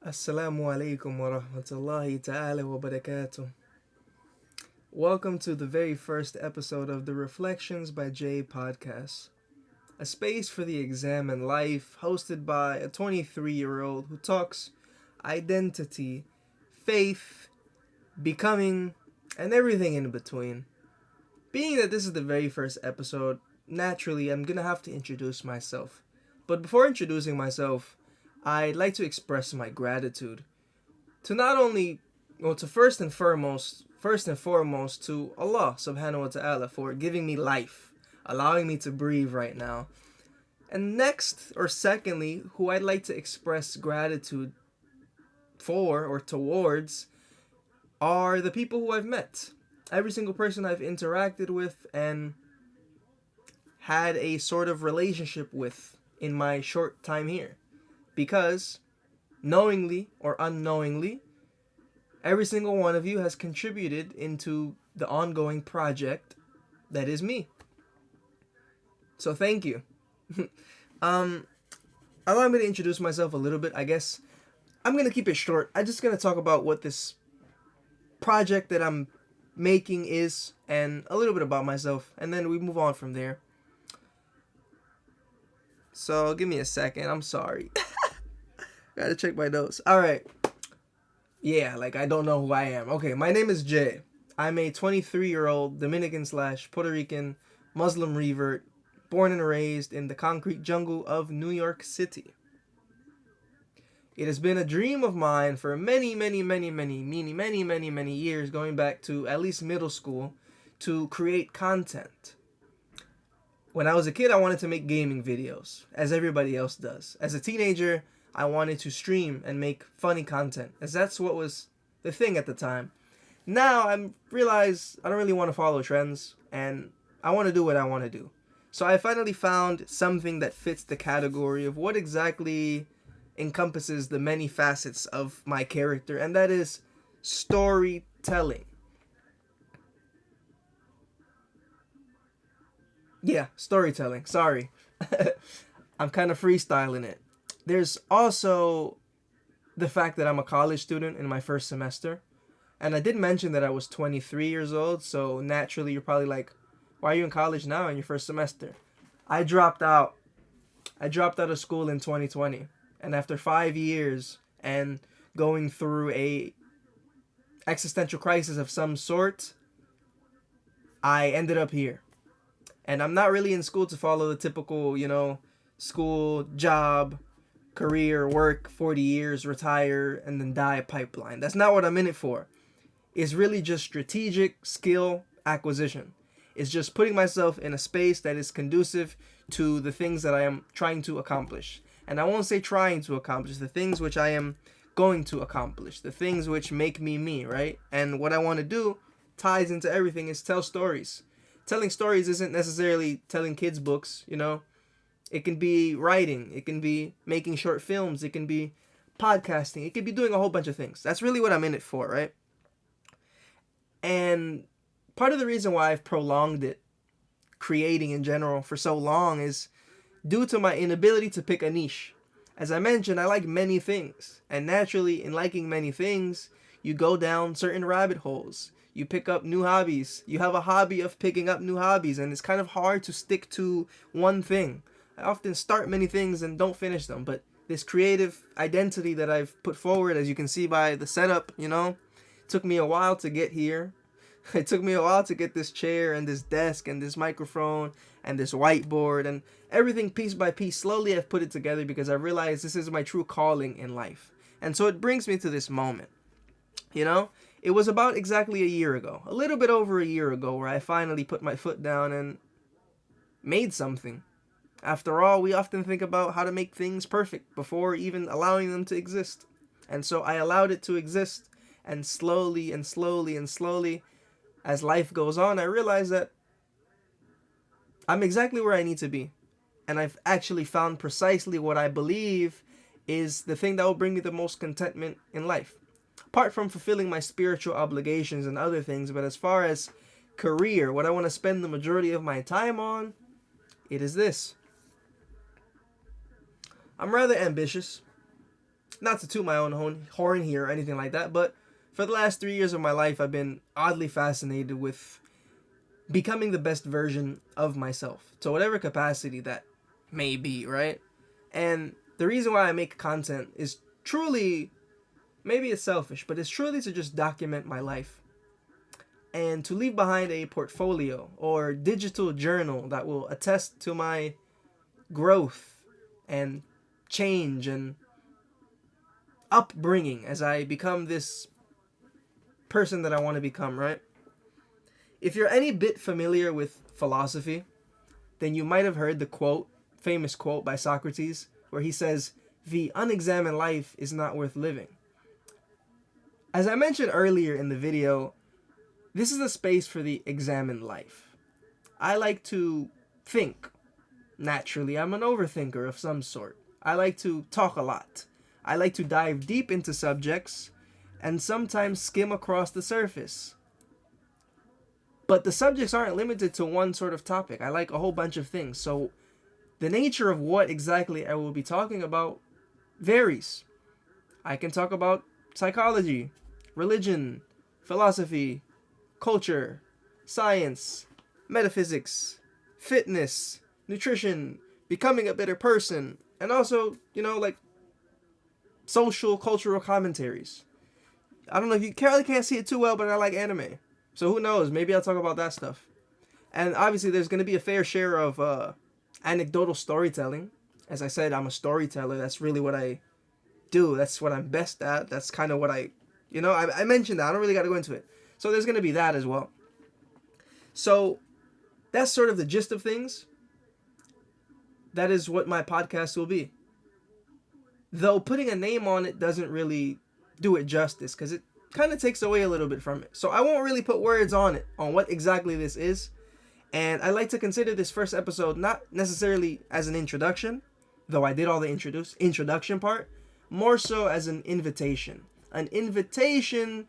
Assalamu alaikum wa rahmatullahi ta'ala wa barakatuh. Welcome to the very first episode of the Reflections by Jay podcast, a space for the exam and life hosted by a 23-year-old who talks identity, faith, becoming, and everything in between. Being that this is the very first episode, naturally I'm gonna have to introduce myself. But before introducing myself, I'd like to express my gratitude to not only, well, to first and foremost to Allah subhanahu wa ta'ala for giving me life, allowing me to breathe right now. And next, or secondly, who I'd like to express gratitude for or towards are the people who I've met. Every single person I've interacted with and had a sort of relationship with in my short time here. Because, knowingly or unknowingly, every single one of you has contributed into the ongoing project that is me. So thank you. um, Allow me to introduce myself a little bit. I guess I'm gonna keep it short. I'm just gonna talk about what this project that I'm making is, and a little bit about myself, and then we move on from there. So give me a second. I'm sorry. Gotta check my notes. All right. Yeah, like I don't know who I am. Okay, my name is Jay. I'm a 23-year-old Dominican slash Puerto Rican Muslim revert, born and raised in the concrete jungle of New York City. It has been a dream of mine for many years, going back to at least middle school, to create content. When I was a kid, I wanted to make gaming videos, as everybody else does. As a teenager, I wanted to stream and make funny content, as that's what was the thing at the time. Now I realize I don't really want to follow trends, and I want to do what I want to do. So I finally found something that fits the category of what exactly encompasses the many facets of my character, and that is storytelling. Yeah, storytelling. Sorry. I'm kind of freestyling it. There's also the fact that I'm a college student in my first semester. And I did mention that I was 23 years old, so naturally you're probably like, why are you in college now in your first semester? I dropped out. I dropped out of school in 2020. And after 5 years and going through a existential crisis of some sort, I ended up here. And I'm not really in school to follow the typical, school, job, career, work, 40 years, retire, and then die pipeline. That's not what I'm in it for. It's really just strategic skill acquisition. It's just putting myself in a space that is conducive to the things that I am trying to accomplish. And I won't say trying to accomplish, the things which I am going to accomplish, the things which make me me, right? And what I want to do ties into everything is tell stories. Telling stories isn't necessarily telling kids books. It can be writing, it can be making short films, it can be podcasting, it can be doing a whole bunch of things. That's really what I'm in it for, right? And part of the reason why I've prolonged it, creating in general, for so long is due to my inability to pick a niche. As I mentioned, I like many things. And naturally, in liking many things, you go down certain rabbit holes. You pick up new hobbies. You have a hobby of picking up new hobbies, and it's kind of hard to stick to one thing. I often start many things and don't finish them, but this creative identity that I've put forward, as you can see by the setup, took me a while to get here. It took me a while to get this chair and this desk and this microphone and this whiteboard and everything piece by piece. Slowly I've put it together because I realized this is my true calling in life. And so it brings me to this moment. It was about exactly a year ago, a little bit over a year ago, where I finally put my foot down and made something. After all, we often think about how to make things perfect before even allowing them to exist. And so I allowed it to exist, and slowly and slowly and slowly, as life goes on, I realize that I'm exactly where I need to be. And I've actually found precisely what I believe is the thing that will bring me the most contentment in life. Apart from fulfilling my spiritual obligations and other things, but as far as career, what I want to spend the majority of my time on, it is this. I'm rather ambitious. Not to toot my own horn here or anything like that, but for the last 3 years of my life, I've been oddly fascinated with becoming the best version of myself, to whatever capacity that may be, right? And the reason why I make content is truly, maybe it's selfish, but it's truly to just document my life and to leave behind a portfolio or digital journal that will attest to my growth and change and upbringing as I become this person that I want to become, right? If you're any bit familiar with philosophy, then you might have heard the quote, famous quote by Socrates, where he says, "The unexamined life is not worth living." As I mentioned earlier in the video, this is a space for the examined life. I like to think. Naturally, I'm an overthinker of some sort. I like to talk a lot. I like to dive deep into subjects and sometimes skim across the surface. But the subjects aren't limited to one sort of topic. I like a whole bunch of things. So the nature of what exactly I will be talking about varies. I can talk about psychology, religion, philosophy, culture, science, metaphysics, fitness, nutrition, becoming a better person, and also, like social, cultural commentaries. I don't know if you can't see it too well, but I like anime. So who knows? Maybe I'll talk about that stuff. And obviously there's going to be a fair share of anecdotal storytelling. As I said, I'm a storyteller. That's really what I do. That's what I'm best at. That's kind of what I mentioned that. I don't really got to go into it. So there's going to be that as well. So that's sort of the gist of things. That is what my podcast will be. Though putting a name on it doesn't really do it justice, because it kind of takes away a little bit from it. So I won't really put words on it, on what exactly this is. And I like to consider this first episode not necessarily as an introduction, though I did all the introduction part, more so as an invitation. An invitation